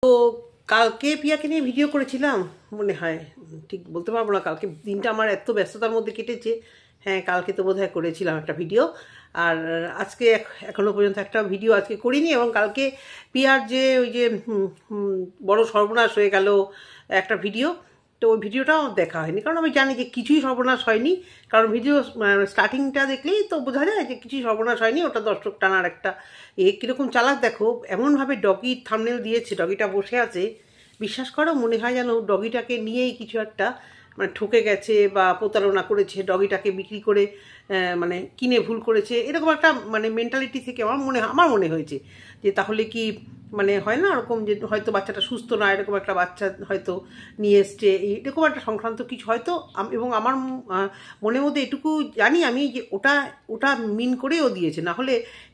তো কালকে পিয়াকে নিয়ে ভিডিও করেছিলাম মনে হয়, ঠিক বলতে পারবো না। কালকে দিনটা আমার এত ব্যস্ততার মধ্যে কেটেছে। হ্যাঁ, কালকে তো বোধহয় করেছিলাম একটা ভিডিও, আর আজকে এখনো পর্যন্ত একটা ভিডিও আজকে করিনি। এবং কালকে পিয়ার যে ওই যে বড় সর্বনাশ হয়ে গেল একটা ভিডিও, তো ওই ভিডিওটাও দেখা হয়নি, কারণ আমি জানি যে কিছুই সর্বনাশ হয়নি। কারণ ভিডিও স্টার্টিংটা দেখলেই তো বোঝা যায় যে কিছুই সর্বনাশ হয়নি। ওটা দর্শক টানার একটা কীরকম চালাক দেখো, এমনভাবে ডগির থাম্বনেল দিয়েছে, ডগিটা বসে আছে, বিশ্বাস করো মনে হয় যেন ডগিটাকে নিয়েই কিছু একটা মানে ঠকে গেছে বা প্রতারণা করেছে, ডগিটাকে বিক্রি করে মানে কিনে ভুল করেছে, এরকম একটা মানে মেন্টালিটি থেকে আমার মনে হয়েছে যে তাহলে কি মানে হয় না ওরকম, যে হয়তো বাচ্চাটা সুস্থ না, এরকম একটা বাচ্চা হয়তো নিয়ে এসছে, এরকম একটা সংক্রান্ত কিছু হয়তো। এবং আমার মনের মধ্যে এটুকু জানি আমি যে ওটা ওটা মিন করেও দিয়েছে, না হলে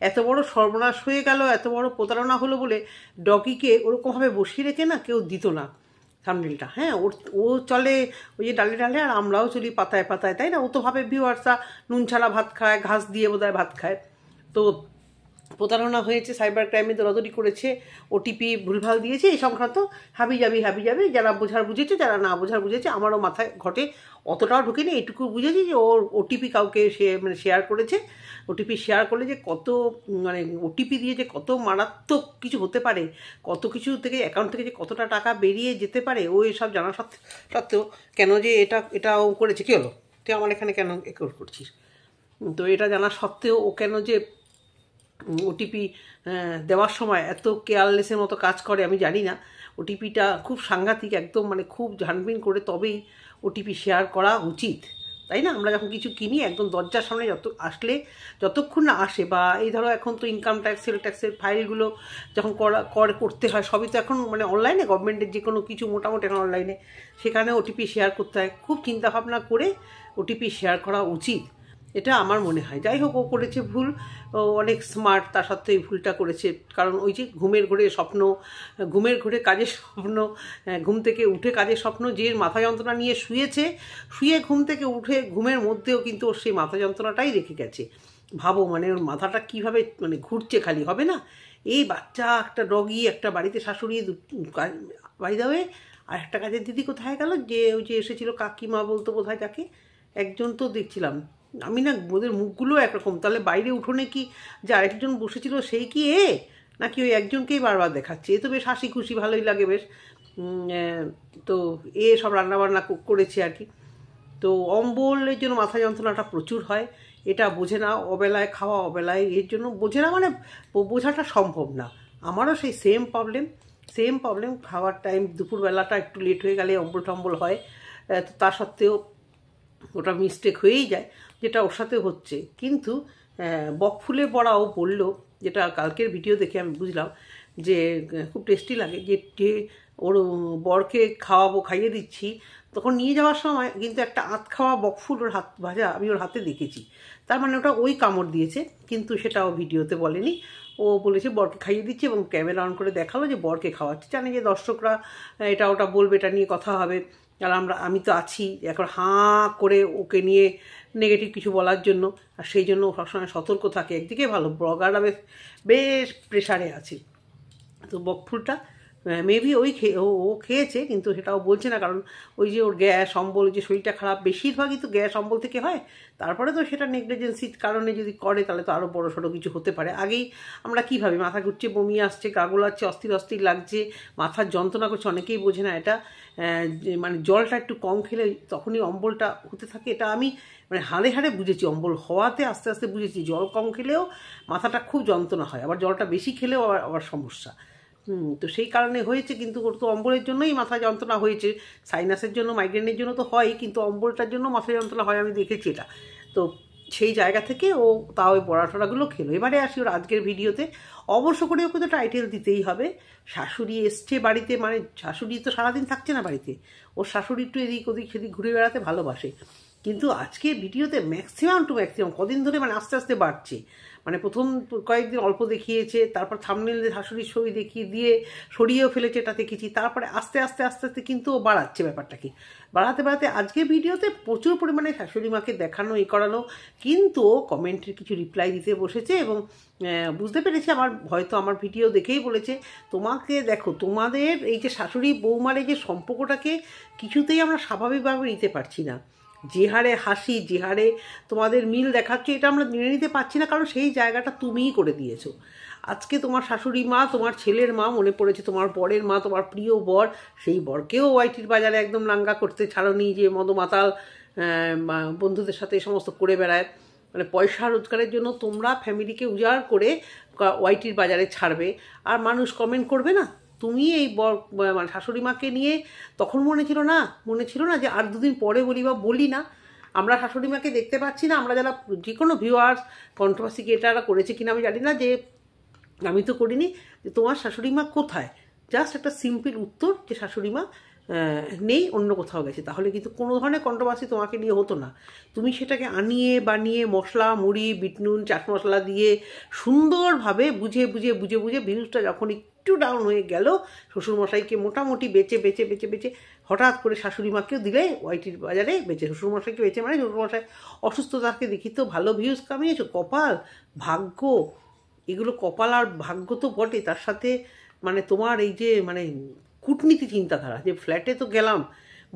এত বড় সর্বনাশ হয়ে গেল, এত বড় প্রতারণা হলো বলে ডগিকে ওরকমভাবে বসিয়ে রেখে না কেউ দিত না থাম্বনেলটা। হ্যাঁ, ও চলে ওই যে ডালে ডালে, আর আমরাও চলি পাতায় পাতায়, তাই না? ও তো ভাবে ভিউয়ার্সরা নুন ছাড়া ভাত খায়, ঘাস দিয়ে বোধহয় ভাত খায়। তো প্রতারণা হয়েছে, সাইবার ক্রাইমে দৌড়াদৌড়ি করেছে, ওটিপি ভুলভাল দিয়েছে, এই সংক্রান্ত হাবি যাবি যারা বোঝার বুঝেছে, যারা না বোঝার বুঝেছে। আমারও মাথায় ঘটে অতটাও ঢুকেনি, এইটুকু বুঝেছি যে ওর ওটিপি কাউকে মানে শেয়ার করেছে। ওটিপি শেয়ার করলে যে কত মানে ওটিপি দিয়ে যে কত মারাত্মক কিছু হতে পারে, কত কিছু থেকে অ্যাকাউন্ট থেকে যে কতটা টাকা বেরিয়ে যেতে পারে, ও এসব জানা সত্ত্বেও কেন যে এটাও করেছে। কী হলো, তুই আমার এখানে কেন করছিস? তো এটা জানা সত্ত্বেও ও কেন যে ওটিপি দেওয়ার সময় এত কেয়ারলেসের মতো কাজ করে আমি জানি না। ওটিপিটা খুব সাংঘাতিক, একদম মানে খুব ঝানবিন করে তবেই ওটিপি শেয়ার করা উচিত, তাই না? আমরা যখন কিছু কিনি একদম দরজার সামনে যতক্ষণ না আসে, বা এই ধরো এখন তো ইনকাম ট্যাক্স, সেল ট্যাক্সের ফাইলগুলো যখন করতে হয়, সবই তো এখন মানে অনলাইনে, গভর্নমেন্টের যে কোনো কিছু মোটামুটি এখন অনলাইনে, সেখানে ওটিপি শেয়ার করতে হয়। খুব চিন্তাভাবনা করে ওটিপি শেয়ার করা উচিত, এটা আমার মনে হয়। যাই হোক, ও করেছে ভুল, ও অনেক স্মার্ট, তার সত্ত্বেও এই ভুলটা করেছে। কারণ ওই যে ঘুমের ঘোরে কাজের স্বপ্ন, ঘুম থেকে উঠে কাজের স্বপ্ন, যে মাথা যন্ত্রণা নিয়ে শুয়ে ঘুম থেকে উঠে ঘুমের মধ্যেও কিন্তু ওর সেই মাথা যন্ত্রণাটাই রেখে গেছে। ভাবো মানে ওর মাথাটা কীভাবে মানে ঘুরছে, খালি হবে না? এই বাচ্চা, একটা ডগি, একটা বাড়িতে শাশুড়ি, বাড়ি দেওয়ে, আর একটা কাজের দিদি কোথায় গেল, যে ওই যে এসেছিলো কাকিমা বলতো বোধহয় তাকে, একজন তো দেখছিলাম আমি না, ওদের মুখগুলো একরকম। তাহলে বাইরে উঠোনে কি যে আরেকজন বসেছিল সেই কি নাকি ওই একজনকেই বারবার দেখাচ্ছে? এ তো বেশ হাসি খুশি, ভালোই লাগে বেশ। তো সব রান্নাবান্না করেছে আর কি। তো অম্বলের জন্য মাথা যন্ত্রণাটা প্রচুর হয়, এটা বোঝে না। অবেলায় খাওয়া, অবেলায় এর জন্য বোঝে না, মানে বোঝাটা সম্ভব না। আমারও সেই সেম প্রবলেম। খাওয়ার টাইম দুপুরবেলাটা একটু লেট হয়ে গেলে অম্বল টম্বল হয়। তো তা সত্ত্বেও ওটা মিস্টেক হয়েই যায়, যেটা ওর সাথে হচ্ছে। কিন্তু বকফুলে পড়াও বললো, যেটা কালকের ভিডিও দেখে আমি বুঝলাম যে খুব টেস্টি লাগে, যে ওর বরকে খাইয়ে দিচ্ছি, তখন নিয়ে যাওয়ার সময় কিন্তু একটা আধ খাওয়া বকফুল ওর হাত ভাজা আমি ওর হাতে দেখেছি। তার মানে ওটা ওই কামড় দিয়েছে, কিন্তু সেটাও ভিডিওতে বলেনি। ও বলেছে বরকে খাইয়ে দিচ্ছে, এবং ক্যামেরা অন করে দেখালো যে বরকে খাওয়াচ্ছে। জানি যে দর্শকরা এটা ওটা বলবে, এটা নিয়ে কথা হবে, আর আমি তো আছি এখন হাঁ করে ওকে নিয়ে নেগেটিভ কিছু বলার জন্য। আর সেই জন্য সবসময় সতর্ক থাকে। একদিকে ভালো, ব্লগাররা বেশ প্রেশারে আছে। তো বকফুলটা মেবি ও খেয়েছে, কিন্তু সেটাও বলছে না, কারণ ওই যে ওর গ্যাস অম্বল, যে শরীরটা খারাপ, বেশিরভাগই তো গ্যাস অম্বল থেকে হয়। তারপরে তো সেটা নেগলিজেন্সির কারণে যদি করে, তাহলে তো আরও বড় সড়ো কিছু হতে পারে। আগেই আমরা কী ভাবি, মাথা ঘুরছে, বমি আসছে, গা গোলাচ্ছে, অস্থির লাগছে, মাথার যন্ত্রণা করছে, অনেকেই বোঝে না এটা। মানে জলটা একটু কম খেলে তখনই অম্বলটা হতে থাকে। এটা আমি মানে হাড়ে বুঝেছি, অম্বল হওয়াতে আস্তে আস্তে বুঝেছি। জল কম খেলেও মাথাটা খুব যন্ত্রণা হয়, আবার জলটা বেশি খেলেও আবার সমস্যা। তো সেই কারণে হয়েছে। কিন্তু ওর তো অম্বলের জন্যই মাথা যন্ত্রণা হয়েছে। সাইনাসের জন্য, মাইগ্রেনের জন্য তো হয়, কিন্তু অম্বলটার জন্য মাথা যন্ত্রণা হয়, আমি দেখেছি এটা। তো সেই জায়গা থেকে ও তাও ওই বড়াঠড়াগুলো খেলো। এবারে আসি ওর আজকের ভিডিওতে। অবশ্য করে ওকে তো টাইটেল দিতেই হবে, শাশুড়ি এসছে বাড়িতে, মানে শাশুড়ি তো সারাদিন থাকছে না বাড়িতে, ওর শাশুড়ি একটু এদিক ওদিক সেদিক ঘুরে বেড়াতে ভালোবাসে। কিন্তু আজকে ভিডিওতে ম্যাক্সিমাম কদিন ধরে মানে আস্তে আস্তে বাড়ছে, মানে প্রথম কয়েকদিন অল্প দেখিয়েছে, তারপর থাম্বনেল শাশুড়ির ছবি দেখিয়ে দিয়ে সরিয়েও ফেলেছে, এটা দেখেছি। তারপরে আস্তে আস্তে আস্তে আস্তে কিন্তু ও বাড়াচ্ছে ব্যাপারটাকে, বাড়াতে বাড়াতে আজকে ভিডিওতে প্রচুর পরিমাণে শাশুড়ি মাকে দেখানো করানো, কিন্তু কমেন্টের কিছু রিপ্লাই দিতে বসেছে এবং বুঝতে পেরেছি হয়তো আমার ভিডিও দেখেই বলেছে তোমাকে দেখো, তোমাদের এই যে শাশুড়ি বৌমার এই যে সম্পর্কটাকে কিছুতেই আমরা স্বাভাবিকভাবে নিতে পারছি না। যে হারে হাসি, যে হারে তোমাদের মিল দেখাচ্ছে, এটা আমরা মেনে নিতে পারছি না, কারণ সেই জায়গাটা তুমিই করে দিয়েছো। আজকে তোমার শাশুড়ি মা, তোমার ছেলের মা মনে পড়েছে, তোমার বরের মা, তোমার প্রিয় বর, সেই বরকেও ওয়াইটির বাজারে একদম নাঙ্গা করতে ছাড়নি, যে মদমাতাল বন্ধুদের সাথে সমস্ত করে বেড়ায়। মানে পয়সা রোজগারের জন্য তোমরা ফ্যামিলিকে উজাড় করে ওয়াইটির বাজারে ছাড়বে, আর মানুষ কমেন্ট করবে না? তুমি এই মানে শাশুড়ি মাকে নিয়ে তখন মনে ছিল না যে আর দুদিন পরে বলি বা বলি না? আমরা শাশুড়ি মাকে দেখতে পাচ্ছি না, আমরা যারা যে কোনো ভিউয়ার্স, কন্ট্রোভার্সি ক্রিয়েটাররা করেছে কিনা আমি জানি না, যে আমি তো করিনি, যে তোমার শাশুড়ি মা কোথায়? জাস্ট একটা সিম্পল উত্তর যে শাশুড়ি মা নেই, অন্য কোথাও গেছে। তাহলে কিন্তু কোনো ধরনের কন্ট্রোভার্সি তোমাকে নিয়ে হতো না। তুমি সেটাকে আনিয়ে বানিয়ে মশলা, মুড়ি, বিট নুন, চাট মশলা দিয়ে সুন্দরভাবে বুঝে বুঝে বুঝে বুঝে ভিউজটা যখন একটু ডাউন হয়ে গেল, শ্বশুরমশাইকে মোটামুটি বেচে বেচে বেচে বেচে হঠাৎ করে শাশুড়ি মাকেও দিলে ওয়াইটির বাজারে বেচে। শ্বশুরমশাইকে বেচে মানে শ্বশুরমশাই অসুস্থতাকে দেখি তো ভালো ভিউজ কামিয়েছো। কপাল, ভাগ্য, এগুলো কপাল আর ভাগ্য তো বটে, তার সাথে মানে তোমার এই যে মানে কূটনীতি চিন্তাধারা, যে ফ্ল্যাটে তো গেলাম,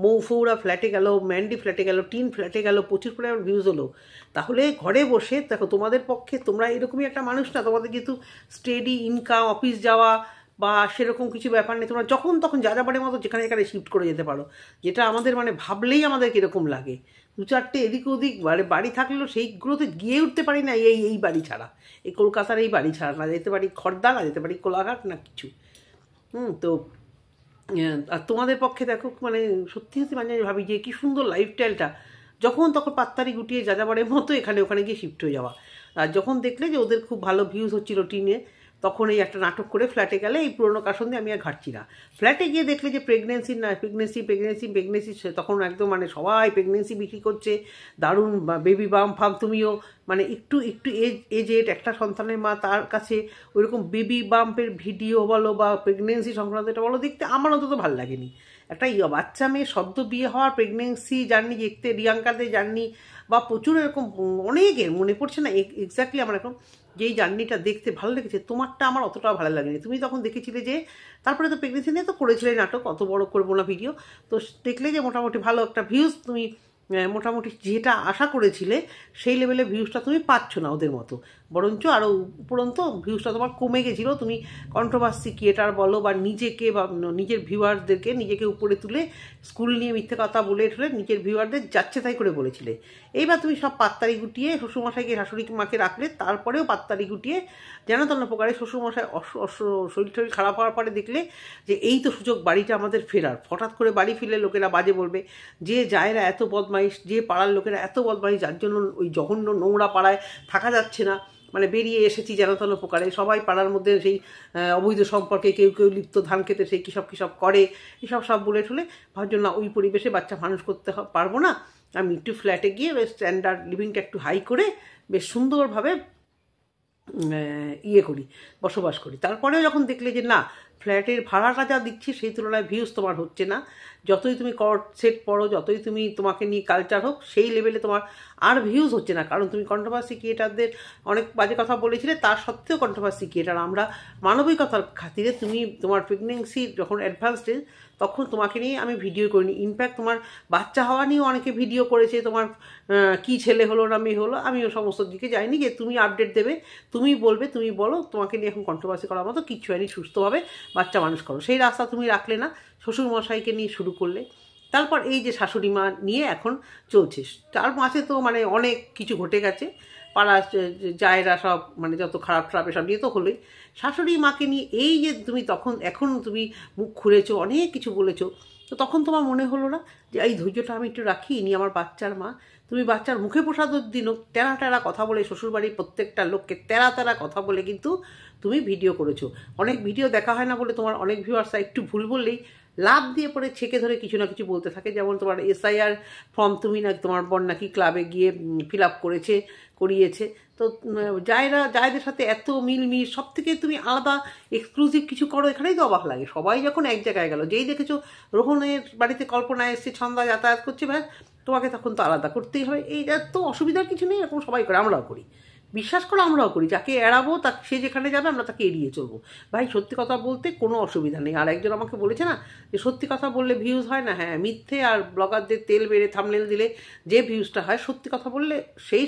মৌফৌরা ফ্ল্যাটে গেল, ম্যান্ডি ফ্ল্যাটে গেল, টিন ফ্ল্যাটে গেল, প্রচুর পরিমাণ ভিউজ হলো। তাহলে ঘরে বসে দেখো, তোমাদের পক্ষে, তোমরা এরকমই একটা মানুষ না, তোমাদের যেহেতু স্টেডি ইনকাম, অফিস যাওয়া বা সেরকম কিছু ব্যাপার নেই, তোমরা যখন তখন যাযাবরের মতো যেখানে যেখানে শিফট করে যেতে পারো, যেটা আমাদের মানে ভাবলেই আমাদের কীরকম লাগে। দু চারটে এদিক ওদিক বাড়ি থাকলেও সেইগুলোতে গিয়ে উঠতে পারি না, এই বাড়ি ছাড়া, এই কলকাতার এই বাড়ি ছাড়া, না যেতে পারি খড়দা, না যেতে পারি কোলাঘাট, না কিছু। তো আর তোমাদের পক্ষে দেখো, মানে সত্যি সত্যি মানে ভাবি যে কী সুন্দর লাইফস্টাইলটা, যখন তখন পাত্তারি গুটিয়ে যাযাবরের মতো এখানে ওখানে গিয়ে শিফট হয়ে যাওয়া। আর যখন দেখলে যে ওদের খুব ভালো ভিউজ হচ্ছিল টিনে, তখন এই একটা নাটক করে ফ্ল্যাটে গেলে, এই পুরোনো কাসন দিয়ে আমি আর ঘাটছি না। ফ্ল্যাটে গিয়ে দেখলে যে প্রেগনেন্সি, তখন একদম মানে সবাই প্রেগনেন্সি বিক্রি করছে, দারুণ বেবি বাম ফাম। তুমিও মানে একটু এজেড একটা সন্তানের মা, তার কাছে ওইরকম বেবি বাম্পের ভিডিও বলো বা প্রেগনেন্সি সংক্রান্ত এটা বলো, দেখতে আমার অন্তত ভালো লাগেনি। একটা বাচ্চা মেয়ে সদ্য বিয়ে হওয়ার প্রেগনেন্সি জার্নি দেখতে, রিয়াঙ্কাদের জার্নি বা প্রচুর এরকম অনেকের, মনে পড়ছে না এক্স্যাক্টলি আমার এখন, যেই জার্নিটা দেখতে ভালো লেগেছে, তোমারটা আমার অতটাও ভালো লাগেনি। তুমি তখন দেখেছিলে যে, তারপরে তো প্রেগনেন্সি নিয়ে তো করেছিলে নাটক, অত বড় করবো না ভিডিও, তো দেখলে যে মোটামুটি ভালো একটা ভিউজ তুমি মোটামুটি যেটা আশা করেছিলে সেই লেভেলে ভিউজটা তুমি পাচ্ছ না ওদের মতো, বরঞ্চ আরও উপরন্ত ভিউজটা তোমার কমে গেছিলো। তুমি কন্ট্রোভার্সি ক্রিয়েটার বলো বা নিজেকে বা নিজের ভিউয়ার্সদেরকে নিজেকে উপরে তুলে স্কুল নিয়ে মিথ্যে কথা বলে ঠলে নিজের ভিউয়ারদের যাচ্ছে তাই করে বলেছিলে। এইবার তুমি সব পাত্তারি গুটিয়ে শ্বশুরমশাইকে, শাশুড়ি মাকে রাখলে, তারপরেও পাত্তারি গুটিয়ে যেন তেন প্রকারে শ্বশুরমশাই শরীর টরীর খারাপ হওয়ার পরে দেখলে যে এই তো সুযোগ বাড়িটা আমাদের ফেরার। হঠাৎ করে বাড়ি ফিরলে লোকেরা বাজে বলবে, যে জায়রা এত বদমাইশ, যে পাড়ার লোকেরা এত বদমাইশ, যার জন্য ওই জঘন্য নোংরা পাড়ায় থাকা যাচ্ছে না, মানে বেরিয়ে এসেছি যেন তেন প্রকারে। সবাই পাড়ার মধ্যে সেই অবৈধ সম্পর্কে কেউ কেউ লিপ্ত, ধান খেতে সেই কিসব করে, এসব সব বলে ঠলে ভাবছো না ওই পরিবেশে বাচ্চা মানুষ করতে পারবো না, আমি একটু ফ্ল্যাটে গিয়ে বেশ স্ট্যান্ডার্ড লিভিংটা একটু হাই করে বেশ সুন্দরভাবে করি, বসবাস করি। তারপরেও যখন দেখলে যে না, ফ্ল্যাটের ভাড়াটা যা দিচ্ছি সেই তুলনায় ভিউজ তোমার হচ্ছে না, যতই তুমি কর্ড সেট পড়ো, যতই তুমি তোমাকে নিয়ে কালচার হোক, সেই লেভেলে তোমার আর ভিউজ হচ্ছে না, কারণ তুমি কন্ট্রোভার্সি ক্রিয়েটারদের অনেক বাজে কথা বলেছিলে, তার সত্ত্বেও কন্ট্রোভার্সি ক্রিয়েটার আমরা মানবিকতার খাতিরে, তুমি তোমার প্রেগনেন্সি যখন অ্যাডভান্স স্টেজ, তখন তোমাকে নিয়ে আমি ভিডিও করিনি। ইনফ্যাক্ট তোমার বাচ্চা হওয়া নিয়েও অনেকে ভিডিও করেছে, তোমার কি ছেলে হলো না মেয়ে হলো, আমিও সমস্ত দিকে যাইনি, যে তুমি আপডেট দেবে, তুমি বলবে, তুমি বলো, তোমাকে নিয়ে এখন কন্ট্রোভার্সি করার মতো কিছু হয়নি, সুস্থভাবে বাচ্চা মানুষ করো, সেই রাস্তা তুমি রাখলে না, শ্বশুরমশাইকে নিয়ে শুরু করলে। তারপর এই যে শাশুড়ি মা নিয়ে এখন চলছে, তার মাঝে তো মানে অনেক কিছু ঘটে গেছে, পাড়া জায়রা সব মানে যত খারাপ এসব নিয়ে তো হলোই। শাশুড়ি মাকে নিয়ে এই যে তুমি এখন তুমি মুখ খুলেছো, অনেক কিছু বলেছো, তো তখন তোমার মনে হলো না যে এই ধৈর্যটা আমি একটু রাখি, ইনি আমার বাচ্চার মা। তুমি বাচ্চার মুখে প্রসাদ দিনও তেরা কথা বলে, শ্বশুরবাড়ির প্রত্যেকটা লোককে তেরা কথা বলে কিন্তু তুমি ভিডিও করেছো। অনেক ভিডিও দেখা হয় না বলে তোমার অনেক ভিউয়ার্সরা একটু ভুল বললেই লাভ দিয়ে পরে ছেকে ধরে কিছু না কিছু বলতে থাকে। যেমন তোমার SIR ফর্ম তুমি না তোমার বোন নাকি ক্লাবে গিয়ে ফিল আপ করিয়েছে। তো যাদের সাথে এত মিল সব থেকে তুমি আলাদা এক্সক্লুসিভ কিছু করো, এখানেই তো অবাক লাগে। সবাই যখন এক জায়গায় গেল, যেই দেখেছো রোহনের বাড়িতে কল্পনা এসছে, ছন্দা যাতায়াত করছে, ভাই তোমাকে তখন তো আলাদা করতেই হবে। এইটা তো অসুবিধার কিছু নেই, এরকম সবাই করে, আমরাও করি, বিশ্বাস করো আমরাও করি। যাকে এড়াবো সে যেখানে যাবে আমরা তাকে এড়িয়ে চলবো। ভাই সত্যি কথা বলতে কোনো অসুবিধা নেই। আর একজন আমাকে বলেছে না যে সত্যি কথা বললে ভিউজ হয় না, হ্যাঁ মিথ্যে আর ব্লগারদের তেল বেড়ে থাম্বনেল দিলে যে ভিউজটা হয়, সত্যি কথা বললে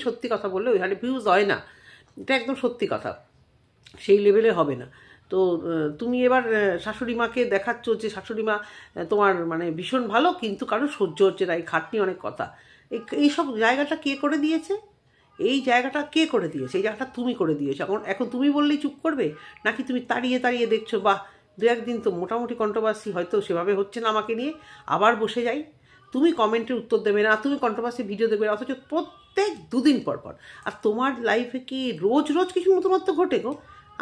সত্যি কথা বললে ওই হারে ভিউজ হয় না। এটা একদম সত্যি কথা, সেই লেভেলে হবে না। তো তুমি এবার শাশুড়ি মাকে দেখাচ্ছ যে শাশুড়ি মা তোমার মানে ভীষণ ভালো, কিন্তু কারণ সহ্য হচ্ছে না, এই খাটনি অনেক কথা। এইসব জায়গাটা কে করে দিয়েছে? এই জায়গাটা কে করে দিয়েছে? এই জায়গাটা তুমি করে দিয়েছো। এখন তুমি বললেই চুপ করবে, নাকি তুমি তাড়িয়ে দেখছো বাহ দু একদিন তো মোটামুটি কন্ট্রোভার্সি হয়তো সেভাবে হচ্ছে না আমাকে নিয়ে, আবার বসে যাই? তুমি কমেন্টের উত্তর দেবে না, তুমি কন্ট্রোভার্সি ভিডিও দেবে না, অথচ প্রত্যেক দুদিন পর। আর তোমার লাইফে কি রোজ কিছু নতুনত্ব ঘটে গো?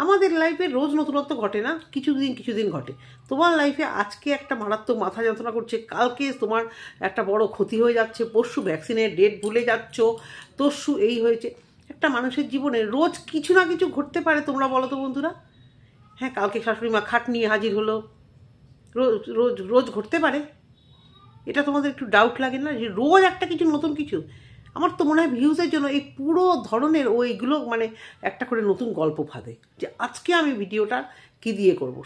আমাদের লাইফে রোজ নতুনত্ব ঘটে না, কিছুদিন ঘটে। তোমার লাইফে আজকে একটা মারাত্মক মাথা যন্ত্রণা করছে, কালকে তোমার একটা বড় ক্ষতি হয়ে যাচ্ছে, পরশু ভ্যাকসিনের ডেট ভুলে যাচ্ছ, তরশু এই হয়েছে। একটা মানুষের জীবনে রোজ কিছু না কিছু ঘটতে পারে, তোমরা বলো তো বন্ধুরা? হ্যাঁ, কালকে শাশুড়ি মা খাট নিয়ে হাজির হলো, রোজ ঘটতে পারে? এটা তোমাদের একটু ডাউট লাগে না যে রোজ একটা কিছু নতুন কিছু? আমার তো মনে হয় ভিউজের জন্য এই পুরো ধরনের ওইগুলো মানে একটা করে নতুন গল্প ফাঁদে, যে আজকে আমি ভিডিওটা কী দিয়ে করব।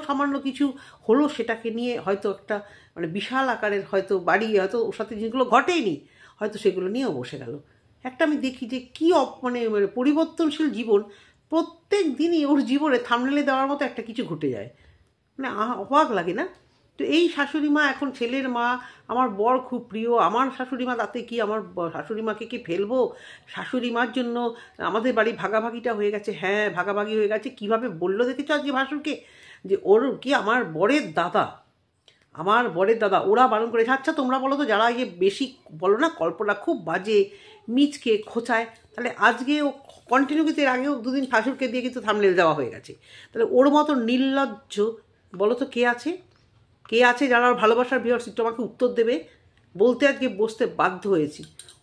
সামান্য কিছু হলো, সেটাকে নিয়ে হয়তো একটা মানে বিশাল আকারের হয়তো বাড়িয়ে, হয়তো ওর সাথে জিনিসগুলো ঘটেইনি, হয়তো সেগুলো নিয়েও বসে গেল। একটা আমি দেখি যে কী মানে পরিবর্তনশীল জীবন, প্রত্যেক দিনই ওর জীবনে থাম্বনেলে দেওয়ার মতো একটা কিছু ঘটে যায়, মানে অবাক লাগে না? তো এই শাশুড়ি মা এখন ছেলের মা, আমার বর খুব প্রিয়, আমার শাশুড়ি মা, তাতে কি আমার শাশুড়ি মাকে কি ফেলবো? শাশুড়ি মার জন্য আমাদের বাড়ি ভাগাভাগিটা হয়ে গেছে। হ্যাঁ, ভাগাভাগি হয়ে গেছে। কিভাবে বললো দেখেছো আজকে ভাসুরকে, যে ওর কি আমার বরের দাদা ওরা বারণ করেছে। আচ্ছা তোমরা বলো তো, যারা ইয়ে বেশি বলো না কল্পনা খুব বাজে মিচকে খোঁচায়, তাহলে আজকে ও কন্টিনিউ কিন্তু এর আগেও দুদিন শাশুড়কে দিয়ে কিন্তু থাম্বনেল দেওয়া হয়ে গেছে। তাহলে ওর মতো নির্লজ্জ বলো তো কে আছে যারা ভালোবাসার ভিউয়ার্স একটু আমাকে উত্তর দেবে? বলতে আজকে বসতে বাধ্য হয়েছি।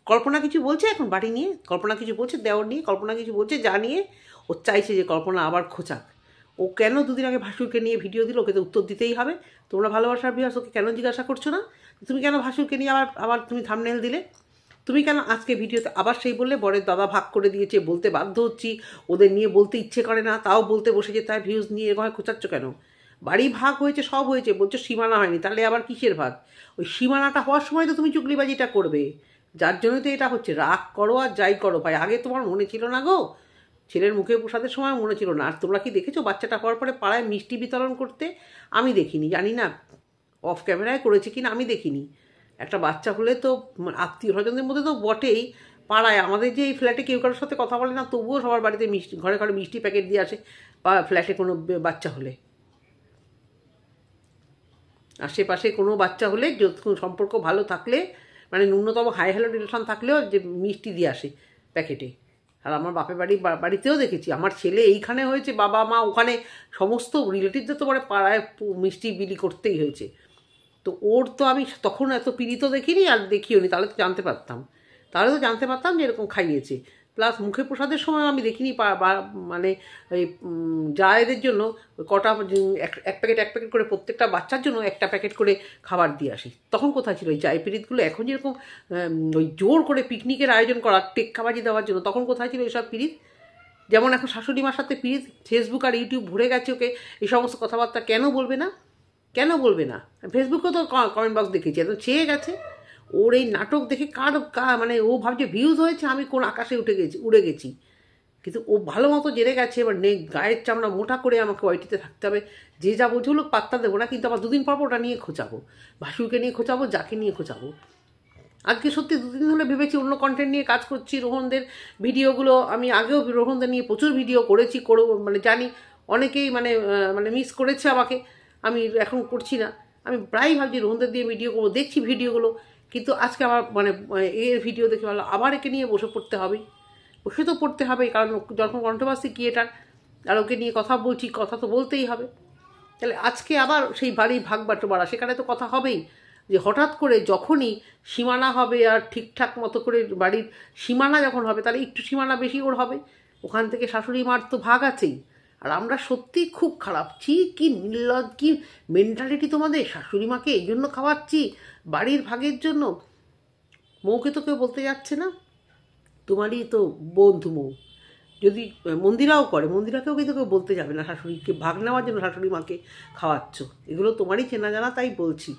কল্পনা কিছু বলছে এখন বাড়ি নিয়ে, কল্পনা কিছু বলছে দেওর নিয়ে, কল্পনা কিছু বলছে যা নিয়ে ও চাইছে যে কল্পনা আবার খোঁচাক। ও কেন দুদিন আগে ভাসুরকে নিয়ে ভিডিও দিল, ওকে তো উত্তর দিতেই হবে। তোমরা ভালোবাসার ভিউয়ার্স ওকে কেন জিজ্ঞাসা করছো না তুমি কেন ভাসুরকে নিয়ে আবার তুমি থাম্বনেল দিলে? তুমি কেন আজকে ভিডিওতে আবার সেই বললে বরের দাদা ভাগ করে দিয়েছে, বলতে বাধ্য হচ্ছি, ওদের নিয়ে বলতে ইচ্ছে করে না, তাও বলতে বসে যে তাই ভিউজ নিয়ে এরকম খোঁচাচ্ছ কেন? বাড়ি ভাগ হয়েছে, সব হয়েছে, বলছো সীমানা হয়নি, তাহলে আবার কিসের ভাগ? ওই সীমানাটা হওয়ার সময় তো তুমি চুগলিবাজিটা করবে, যার জন্যই তো এটা হচ্ছে। রাগ করো আর যাই করো ভাই, আগে তোমার মনে ছিল না গো? ছেলের মুখে প্রসাদের সময় মনে ছিল না? আর তোমরা কি দেখেছো বাচ্চাটা হওয়ার পরে পাড়ায় মিষ্টি বিতরণ করতে? আমি দেখিনি, জানি না অফ ক্যামেরায় করেছে কিনা, আমি দেখিনি। একটা বাচ্চা হলে তো আত্মীয় স্বজনদের মধ্যে তো বটেই, পাড়ায় আমাদের যে এই ফ্ল্যাটে কেউ কারোর সাথে কথা বলে না, তবুও সবার বাড়িতে ঘরে মিষ্টি প্যাকেট দিয়ে আসে বা ফ্ল্যাটে কোনো বাচ্চা হলে, আশেপাশে কোনো বাচ্চা হলে সম্পর্ক ভালো থাকলে মানে ন্যূনতম হাই হ্যালো রিলেশন থাকলেও যে মিষ্টি দিয়ে আসে প্যাকেটে। আর আমার বাপের বাড়িতেও দেখেছি, আমার ছেলে এইখানে হয়েছে, বাবা মা ওখানে, সমস্ত রিলেটিভদের তো মানে পাড়ায় মিষ্টি বিলি করতেই হয়েছে। তো ওর তো আমি তখন এত পীড়িত দেখিনি আর দেখিও নি, তাহলে তো জানতে পারতাম যে এরকম খাইয়েছে। প্লাস মুখে প্রসাদের সময় আমি দেখিনি মানে এই জায়েদের জন্য কটা এক প্যাকেট করে প্রত্যেকটা বাচ্চার জন্য একটা প্যাকেট করে খাবার দিয়ে আসি। তখন কোথায় ছিল ওই জায় পিরিতগুলো? এখন যেরকম ওই জোর করে পিকনিকের আয়োজন করা টেক্কাবাজি দেওয়ার জন্য, তখন কোথায় ছিল এইসব পিরিত? যেমন এখন শাশুড়ি মার সাথে পিরিত, ফেসবুক আর ইউটিউব ভরে গেছে ওকে এই সমস্ত কথাবার্তা কেন বলবে না? ফেসবুকেও তো কমেন্ট বক্স দেখেছি, এত ছেয়ে গেছে। ওর এই নাটক দেখে মানে ও ভাবছে ভিউজ হয়েছে, আমি কোন আকাশে উড়ে গেছি। কিন্তু ও ভালো মতো জেনে গেছে, এবার গায়ের চামড়া মোটা করে আমাকে ওয়াইটিতে থাকতে হবে, যে যা বলছে ওগুলো পাত্তা দেবো না, কিন্তু আবার দুদিন পর ওটা নিয়ে খোঁচাবো, ভাসুরকে নিয়ে খোঁচাবো, যাকে নিয়ে খোঁচাবো। আজকে সত্যি দুদিন হলে ভেবেছি অন্য কন্টেন্ট নিয়ে কাজ করছি। রোহনদের ভিডিওগুলো আমি আগেও রোহনদের নিয়ে প্রচুর ভিডিও করেছি, মানে জানি অনেকেই মানে মিস করেছে আমাকে, আমি এখন করছি না। আমি প্রায় ভাবছি রোহনদের দিয়ে ভিডিও করবো, দেখছি ভিডিওগুলো, কিন্তু আজকে আমার মানে এর ভিডিও দেখে ভালো আবার একে নিয়ে বসে তো পড়তে হবে, কারণ যখন কন্ট্রোভার্সি ক্রিয়েটার আর ওকে নিয়ে কথা বলছি, কথা তো বলতেই হবে। তাহলে আজকে আবার সেই বাড়ির ভাগ বাটোয়ারা, সেখানে তো কথা হবেই যে হঠাৎ করে যখনই সীমানা হবে আর ঠিকঠাক মতো করে বাড়ির সীমানা যখন হবে, তাহলে একটু সীমানা বেশি ওর হবে, ওখান থেকে শাশুড়ি মার তো ভাগ আছেই। আর আমরা সত্যি খুব খারাপ, কি নির্লজ্জ, কি মেন্টালিটি তোমাদের, শাশুড়ি মাকে এই জন্য খাওয়াচ্ছি বাড়ির ভাগের জন্য। মৌকে তো কেউ বলতে যাচ্ছে না, তোমারই তো বন্ধু মৌ, যদি মন্দিরাও করে, মন্দিরাকেও কিন্তু কেউ বলতে যাবে না শাশুড়িকে ভাগ নেওয়ার জন্য শাশুড়ি মাকে খাওয়াচ্ছ, এগুলো তোমারই চেনা জানা, তাই বলছি।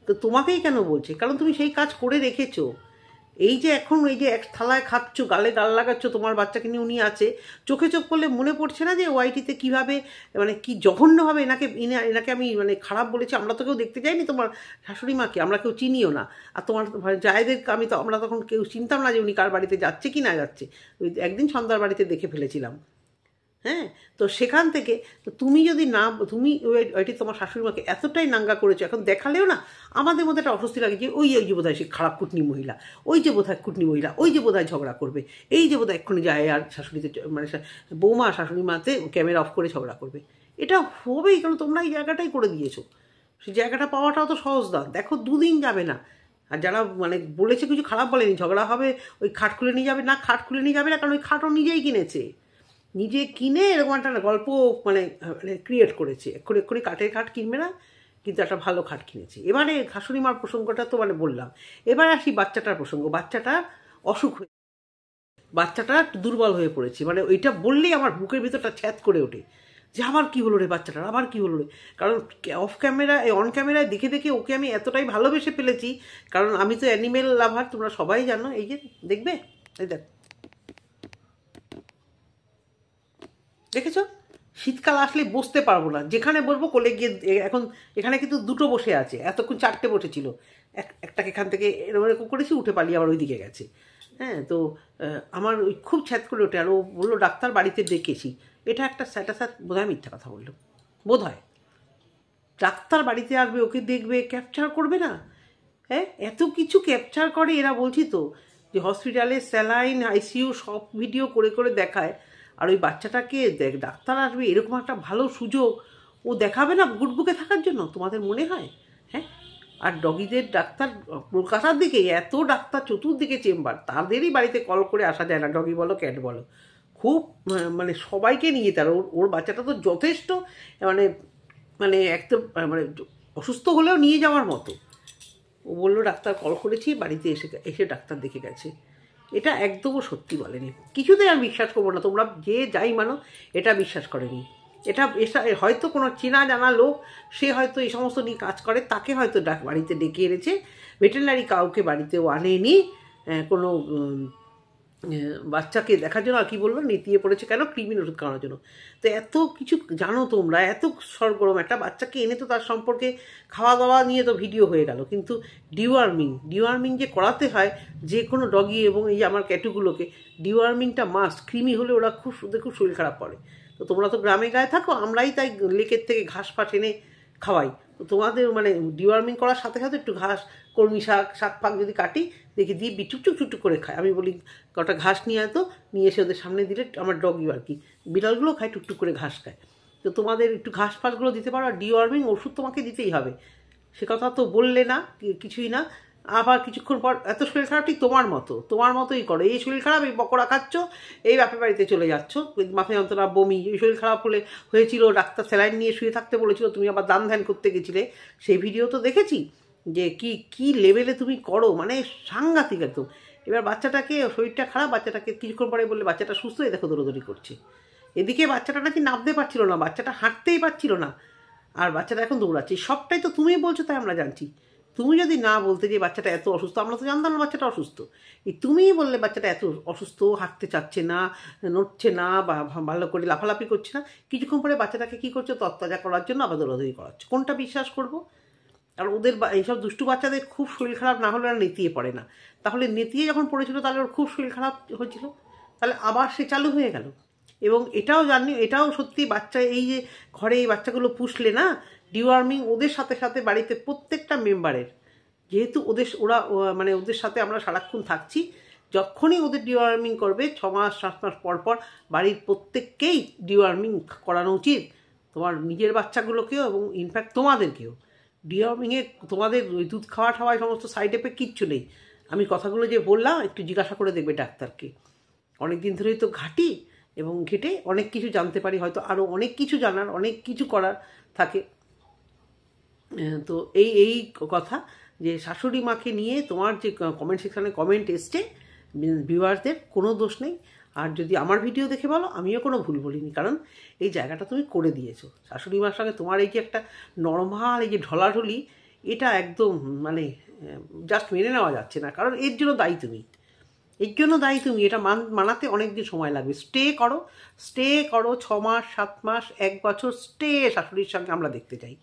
তো তোমাকেই কেন বলছে, কারণ তুমি সেই কাজ করে রেখেছো। এই যে এখন এই যে এক থালায় খাচ্ছ, গালে গাল লাগাচ্ছ, তোমার বাচ্চাকে নিয়ে উনি আছে, চোখে চোখ করলে মনে পড়ছে না যে ওয়াইটিতে কীভাবে মানে কি জঘন্যভাবে এনাকে আমি মানে খারাপ বলেছি। আমরা তো কেউ দেখতে যাইনি তোমার শাশুড়ি মাকে, আমরা কেউ চিনিও না। আর তোমার জায়েদের আমরা তখন কেউ চিনতাম না যে উনি কার বাড়িতে যাচ্ছে কি না যাচ্ছে, ওই একদিন সন্ধ্যার বাড়িতে দেখে ফেলেছিলাম। হ্যাঁ, তো সেখান থেকে তো তুমি যদি না, তুমি ওইটি তোমার শাশুড়ি মাকে এতটাই নাঙ্গা করেছো, এখন দেখালেও না আমাদের মধ্যে একটা অস্বস্তি লাগে যে ওই যে বোধহয় সে খারাপ কুটনি মহিলা, ওই যে বোধহয় কুটনি মহিলা, ওই যে বোধহয় ঝগড়া করবে, এই যে বোধহয় এক্ষুনি যায় আর শাশুড়িতে মানে বৌমা শাশুড়ি মাতে ক্যামেরা অফ করে ঝগড়া করবে। এটা হবেই, কারণ তোমরা এই জায়গাটাই করে দিয়েছো। সেই জায়গাটা পাওয়াটাও তো সহজ না, দেখো 2 দিন যাবে না। আর যারা মানে বলেছে কিছু খারাপ বলেনি, ঝগড়া হবে ওই খাট খুলে নিয়ে যাবে না, খাট খুলে নিয়ে যাবে না, কারণ ওই খাটও নিজেই কিনেছে, নিজে কিনে এরকম একটা গল্প মানে ক্রিয়েট করেছে। এক্ষুনি কাঠের খাট কিনবে না, কিন্তু একটা ভালো খাট কিনেছে। এবারে শাশুড়ি মার প্রসঙ্গটা তো মানে বললাম, এবার আসি বাচ্চাটার প্রসঙ্গ। বাচ্চাটার অসুখ হয়ে, বাচ্চাটা দুর্বল হয়ে পড়েছে, মানে ওইটা বললেই আমার বুকের ভিতরটা ছ্যাদ করে ওঠে যে আবার কি হলো রে বাচ্চাটার, আবার কি হলো রে। কারণ অফ ক্যামেরা অন ক্যামেরায় দেখে দেখে ওকে আমি এতটাই ভালোবেসে ফেলেছি, কারণ আমি তো অ্যানিমেল লাভার, তোমরা সবাই জানো। এই যে দেখবে, এই দেখ, দেখেছো, শীতকাল আসলে বসতে পারবো না, যেখানে বসবো কোলে গিয়ে। এখন এখানে কিন্তু 2টো বসে আছে, এতক্ষণ 4টে বসেছিল, একটাকে এখান থেকে এরকম করেছি, উঠে পালিয়ে আবার ওই দিকে গেছে। হ্যাঁ, তো আমার ওই খুব ছ্যাদ করে ওঠে। আর ও বললো ডাক্তার বাড়িতে ডেকেছি, এটা একটা স্যাটাসার, বোধহয় মিথ্যা কথা বললো, বোধহয় ডাক্তার বাড়িতে আসবে, ওকে দেখবে, ক্যাপচার করবে না। হ্যাঁ, এত কিছু ক্যাপচার করে এরা, বলছি তো যে হসপিটালে স্যালাইন আইসিইউ সব ভিডিও করে করে দেখায়। আর ওই বাচ্চাটাকে ডাক্তার আসবে এরকম একটা ভালো সুযোগ ও দেখাবে না গুটবুকে থাকার জন্য, তোমাদের মনে হয়? হ্যাঁ, আর ডগিদের ডাক্তার কলকাতার দিকে এত ডাক্তার, চতুর্দিকে চেম্বার, তাদেরই বাড়িতে কল করে আসা যায় না, ডগি বলো ক্যাট বলো, খুব মানে সবাইকে নিয়ে তার ওর বাচ্চাটা তো যথেষ্ট মানে মানে একদম মানে অসুস্থ হলেও নিয়ে যাওয়ার মতো। ও বললো ডাক্তার কল করেছি, বাড়িতে এসে ডাক্তার দেখে গেছে। এটা একদমও সত্যি বলেনি, কিছুতেই আমি বিশ্বাস করবো না, তোমরা যে যাই মানো এটা বিশ্বাস করেনি। এটা হয়তো কোনো চেনা জানা লোক, সে হয়তো এই সমস্ত নিয়ে কাজ করে, তাকে হয়তো বাড়িতে ডেকে এনেছে, ভেটেরিনারি কাউকে বাড়িতেও আনেনি, কোনো বাচ্চাকে দেখার জন্য। আর কি বললো, নেতিয়ে পড়েছে কেন, কৃমির ওষুধ খাওয়ানোর জন্য। তো এত কিছু জানো তোমরা, এত সরগরম একটা বাচ্চাকে এনে তো তার সম্পর্কে খাওয়া দাওয়া নিয়ে তো ভিডিও হয়ে গেল, কিন্তু ডিওয়ার্মিং যে করাতে হয় যে কোনো ডগি, এবং এই যে আমার ক্যাটুগুলোকে ডিওয়ার্মিংটা মাস্ট। কৃমি হলে ওরা ওদের খুব শরীর খারাপ করে। তো তোমরা তো গ্রামে গায়ে থাকো, আমরাই তাই লেকের থেকে ঘাস ফাস এনে খাওয়াই। তো তোমাদের মানে ডিওয়ার্মিং করার সাথে সাথে একটু ঘাস, কলমি শাক ফাক যদি কাটি দেখি দিব্যি চুকচুক করে খায়। আমি বলি কটা ঘাস নিয়ে আয়, তো নিয়ে এসে ওদের সামনে দিলে, আমার ডগি আর কি, বিড়ালগুলো খায়, টুকটুক করে ঘাস খায়। তো তোমাদের একটু ঘাস ফাসগুলো দিতে পারো, আর ডিওয়ার্মিং ওষুধ তোমাকে দিতেই হবে, সে কথা তো বললে না, কিছুই না। আবার কিছুক্ষণ পর এত শরীর খারাপ, ঠিক তোমার মতোই করো, এই শরীর খারাপ, এই পকোড়া খাচ্ছ, এই বাপের বাড়িতে চলে যাচ্ছ, মাথায় যন্ত্রণা, বমি, এই শরীর খারাপ হয়েছিল, ডাক্তার স্যালাইন নিয়ে শুয়ে থাকতে বলেছিল, তুমি আবার দান ধ্যান করতে গেছিলে, সেই ভিডিও তো দেখেছি যে কি লেভেলে তুমি করো, মানে সাংঘাতিক একদম। এবার বাচ্চাটাকে, শরীরটা খারাপ, বাচ্চাটাকে কিছুক্ষণ পরে বললে বাচ্চাটা সুস্থ হয়ে দেখো দৌড়দৌড়ি করছে। এদিকে বাচ্চাটা নাকি নামতে পারছিল না, বাচ্চাটা হাঁটতেই পারছিল না, আর বাচ্চাটা এখন দৌড়াচ্ছে। সবটাই তো তুমি বলছো, তাই আমরা জানছি। তুমি যদি না বলতে যে বাচ্চাটা এত অসুস্থ, আমরা তো জানতাম না বাচ্চাটা অসুস্থ। এই তুমিই বললে বাচ্চাটা এত অসুস্থ, হাঁটতে চাচ্ছে না, নড়ছে না, বা ভালো করে লাফালাফি করছে না, কিছুক্ষণ পরে বাচ্চাটাকে কী করছো, তত্তাজা করার জন্য আবার দৌড়াদৌড়ি করাচ্ছ। কোনটা বিশ্বাস করবো? আর ওদের এইসব দুষ্টু বাচ্চাদের খুব শরীর খারাপ না হলে আর নেতিয়ে পড়ে না। তাহলে নেতিয়ে যখন পড়েছিল তাহলে ওর খুব শরীর খারাপ হয়েছিল, তাহলে আবার সে চালু হয়ে গেল। এবং এটাও সত্যি, বাচ্চা এই যে ঘরে এই বাচ্চাগুলো পুষলে না, ডিওয়ার্মিং ওদের সাথে সাথে বাড়িতে প্রত্যেকটা মেম্বারের, যেহেতু মানে ওদের সাথে আমরা সারাক্ষণ থাকছি, যখনই ওদের ডিওয়ার্মিং করবে 6 মাস 7 মাস পর পর বাড়ির প্রত্যেককেই ডিওয়ার্মিং করানো উচিত। তোমার নিজের বাচ্চাগুলোকেও এবং ইনফ্যাক্ট তোমাদেরকেও। ডিওয়ার্মিংয়ে তোমাদের ওই দুধ খাওয়া ঠাওয়ায় সমস্ত সাইড এফেক্ট কিচ্ছু নেই। আমি কথাগুলো যে বললাম একটু জিজ্ঞাসা করে দেখবে ডাক্তারকে। অনেক দিন ধরেই তো ঘাঁটি এবং ঘেটে অনেক কিছু জানতে পারি, হয়তো আরও অনেক কিছু জানার, অনেক কিছু করার থাকে। তো এই কথা যে শাশুড়ি মাকে নিয়ে তোমার যে কমেন্ট সেকশানে কমেন্ট এসছে, ভিউয়ারদের কোনো দোষ নেই। আর যদি আমার ভিডিও দেখে বলো, আমিও কোনো ভুল বলিনি, কারণ এই জায়গাটা তুমি করে দিয়েছো। শাশুড়ি মার সঙ্গে তোমার এই যে একটা নর্মাল এই যে ঢলাঢলি, এটা একদম মানে জাস্ট মেনে নেওয়া যাচ্ছে না, কারণ এর জন্য দায়ী তুমি। এর জন্য দায়ী তুমি। এটা মানাতে অনেক দিন সময় লাগবে। স্টে করো 6 মাস 7 মাস 1 বছর স্টে শাশুড়ির সঙ্গে আমরা দেখতে চাই।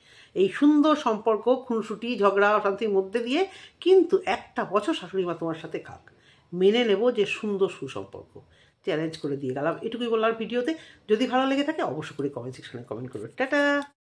এই সুন্দর সম্পর্ক খুনসুটি ঝগড়া অশান্তির মধ্যে দিয়ে কিন্তু 1টা বছর শাশুড়ি মা তোমার সাথে খাক, মেনে নেব যে সুন্দর সুসম্পর্ক। চ্যালেঞ্জ করে দিয়ে গেলাম, এটুকুই বললাম ভিডিওতে। যদি ভালো লেগে থাকে অবশ্যই করে কমেন্ট সেকশনে কমেন্ট করবে। টাটা।